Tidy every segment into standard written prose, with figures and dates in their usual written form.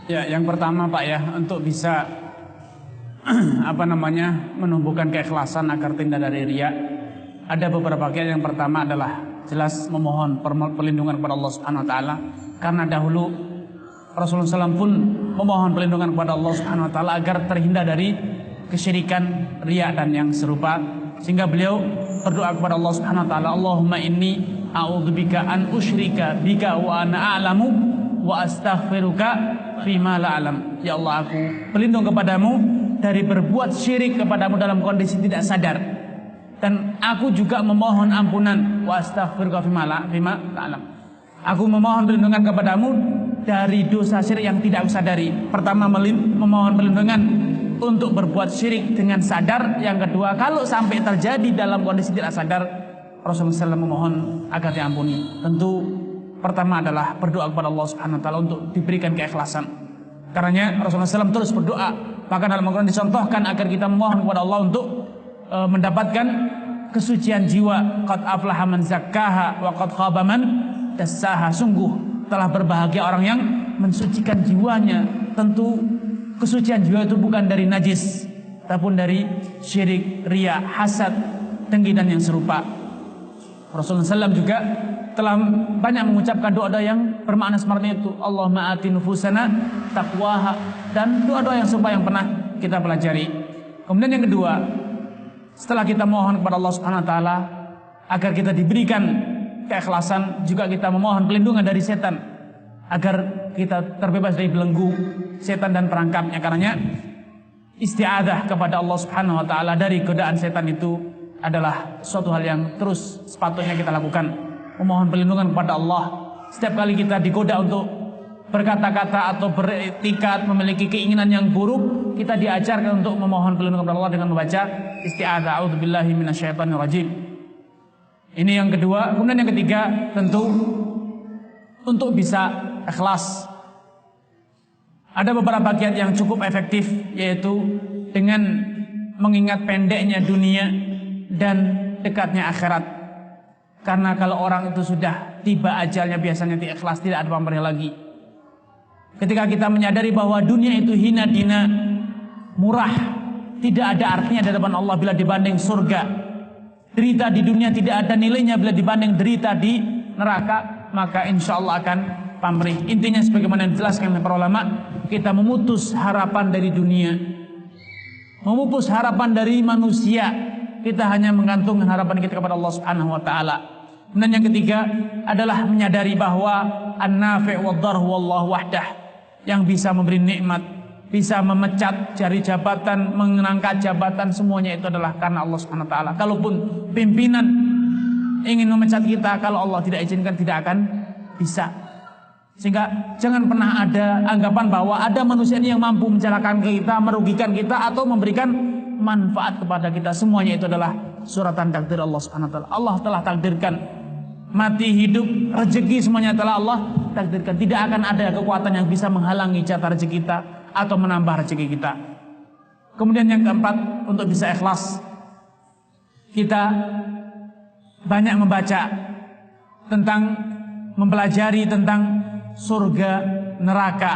Ya, yang pertama Pak ya, untuk bisa menumbuhkan keikhlasan agar tidak dari riya, ada beberapa bagian. Yang pertama adalah jelas memohon perlindungan kepada Allah Subhanahu wa taala, karena dahulu Rasulullah SAW pun memohon perlindungan kepada Allah Subhanahu wa taala agar terhindar dari kesyirikan, riya dan yang serupa, sehingga beliau berdoa kepada Allah Subhanahu wa taala, Allahumma inni a'udzubika an usyrika bika wa ana a'lamu wa astaghfiruka fima la a'lam. Ya Allah, aku berlindung kepadamu dari berbuat syirik kepadamu dalam kondisi tidak sadar, dan aku juga memohon ampunan, wa astaghfiruka fima la a'lam. Aku memohon perlindungan kepadamu dari dosa syirik yang tidak aku sadari. Pertama, memohon perlindungan untuk berbuat syirik dengan sadar. Yang kedua, kalau sampai terjadi dalam kondisi tidak sadar, Rasulullah SAW memohon agar diampuni. Tentu pertama adalah berdoa kepada Allah Subhanahu wa taala untuk diberikan keikhlasan. Karenanya Rasulullah SAW terus berdoa. Bahkan dalam Al-Quran dicontohkan agar kita memohon kepada Allah untuk mendapatkan kesucian jiwa. Qad aflaha man zakkaha wa qad khaba man dassaha. Sungguh telah berbahagia orang yang mensucikan jiwanya. Tentu kesucian jiwa itu bukan dari najis, tapi dari syirik, riya, hasad, dengki dan yang serupa. Rasulullah SAW juga telah banyak mengucapkan doa-doa yang bermakna seperti itu. Allahumma ati nufusana taqwaha, dan doa-doa yang serupa yang pernah kita pelajari. Kemudian yang kedua, setelah kita mohon kepada Allah Subhanahu wa taala agar kita diberikan keikhlasan, juga kita memohon perlindungan dari setan agar kita terbebas dari belenggu setan dan perangkapnya. Karenanya isti'adzah kepada Allah Subhanahu wa taala dari godaan setan itu adalah suatu hal yang terus sepatutnya kita lakukan. Memohon perlindungan kepada Allah. Setiap kali kita digoda untuk berkata-kata atau beretikat, memiliki keinginan yang buruk, kita diajarkan untuk memohon perlindungan kepada Allah dengan membaca isti'adzah, a'udzubillahi minasyaitonirrajim. Ini yang kedua. Kemudian yang ketiga, tentu untuk bisa ikhlas, ada beberapa kiat yang cukup efektif, yaitu dengan mengingat pendeknya dunia dan dekatnya akhirat. Karena kalau orang itu sudah tiba ajalnya, biasanya tidak ikhlas, tidak ada pamrih lagi. Ketika kita menyadari bahwa dunia itu hina dina, murah, tidak ada artinya di hadapan Allah bila dibanding surga. Derita di dunia tidak ada nilainya bila dibanding derita di neraka, maka insya Allah akan pamrih. Intinya sebagaimana dijelaskan oleh para ulama, kita memutus harapan dari dunia, memupus harapan dari manusia. Kita hanya menggantungkan harapan kita kepada Allah Subhanahu wa taala. Dan yang ketiga adalah menyadari bahwa an-nafi' wad-darr wallahu wahdah, yang bisa memberi nikmat, bisa memecat jari jabatan, mengangkat jabatan, semuanya itu adalah karena Allah Subhanahu wa taala. Kalaupun pimpinan ingin memecat kita, kalau Allah tidak izinkan tidak akan bisa. Sehingga jangan pernah ada anggapan bahwa ada manusia ini yang mampu mencelakakan kita, merugikan kita, atau memberikan manfaat kepada kita. Semuanya itu adalah suratan takdir Allah Subhanahu wa taala. Allah telah takdirkan mati, hidup, rezeki, semuanya telah Allah takdirkan. Tidak akan ada kekuatan yang bisa menghalangi jatah rezeki kita atau menambah rezeki kita. Kemudian yang keempat, untuk bisa ikhlas, kita banyak membaca tentang, mempelajari tentang surga, neraka.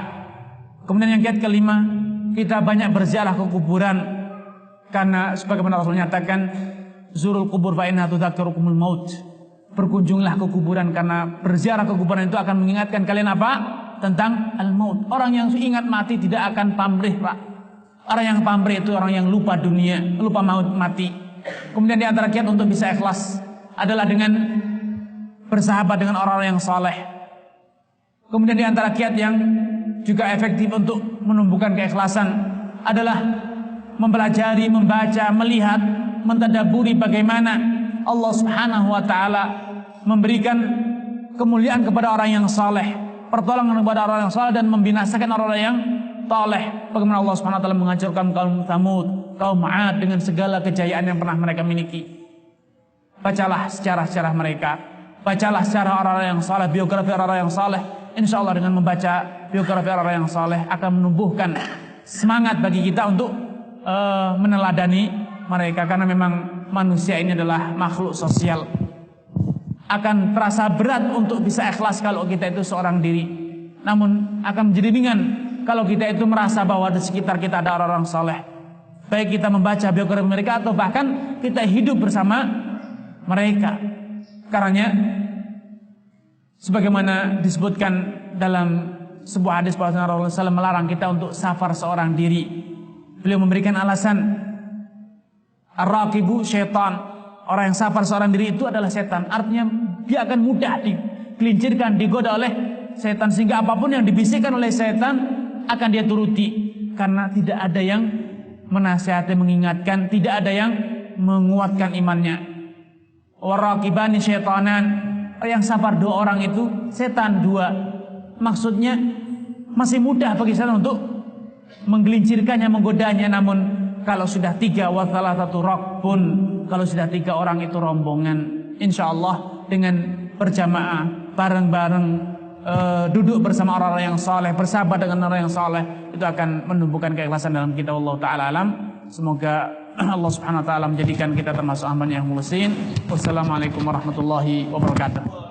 Kemudian yang kelima, kita banyak berziarah ke kuburan, karena sebagaimana Rasul nyatakan, zurul kubur fa inna tudzakirukumul maut. Berkunjunglah ke kuburan, karena berziarah ke kuburan itu akan mengingatkan kalian apa? Tentang al-maut. Orang yang ingat mati tidak akan pamrih, Pak. Orang yang pamrih itu orang yang lupa dunia, lupa maut, mati. Kemudian di antara kiat untuk bisa ikhlas adalah dengan bersahabat dengan orang-orang yang saleh. Kemudian di antara kiat yang juga efektif untuk menumbuhkan keikhlasan adalah mempelajari, membaca, melihat, mentadabburi bagaimana Allah Subhanahu wa taala memberikan kemuliaan kepada orang yang saleh, pertolongan kepada orang yang saleh, dan membinasakan orang-orang yang taleh. Bagaimana Allah Subhanahu wa taala menghancurkan kaum Tsamud, kaum 'Ad dengan segala kejayaan yang pernah mereka miliki. Bacalah sejarah-sejarah mereka, bacalah sejarah orang-orang yang saleh, biografi orang-orang yang saleh. Insya Allah dengan membaca biografi orang-orang yang saleh akan menumbuhkan semangat bagi kita untuk meneladani mereka. Karena memang manusia ini adalah makhluk sosial. Akan terasa berat untuk bisa ikhlas kalau kita itu seorang diri. Namun akan menjadi ringan kalau kita itu merasa bahwa di sekitar kita ada orang-orang soleh, baik kita membaca biografi mereka atau bahkan kita hidup bersama mereka. Karenanya sebagaimana disebutkan dalam sebuah hadis bahwa Rasulullah SAW melarang kita untuk safar seorang diri. Beliau memberikan alasan, ar-raqibu syaitan, orang yang safar seorang diri itu adalah setan. Artinya dia akan mudah digelincirkan, digoda oleh setan, sehingga apapun yang dibisikkan oleh setan akan dia turuti, karena tidak ada yang menasihati, mengingatkan, tidak ada yang menguatkan imannya. Waraqibani syaitanan, yang safar dua orang itu setan dua. Maksudnya masih mudah bagi setan untuk menggelincirkannya, menggodanya. Namun kalau sudah tiga, wa thalathatu rakbun, kalau sudah tiga orang itu rombongan, insyaallah dengan berjamaah bareng-bareng, duduk bersama orang-orang yang saleh, bersahabat dengan orang yang saleh, itu akan menumbuhkan keikhlasan dalam kita. Allah taala alam. Semoga Allah subhanahu wa ta'ala menjadikan kita termasuk hamba yang muhsin. Wassalamualaikum warahmatullahi wabarakatuh.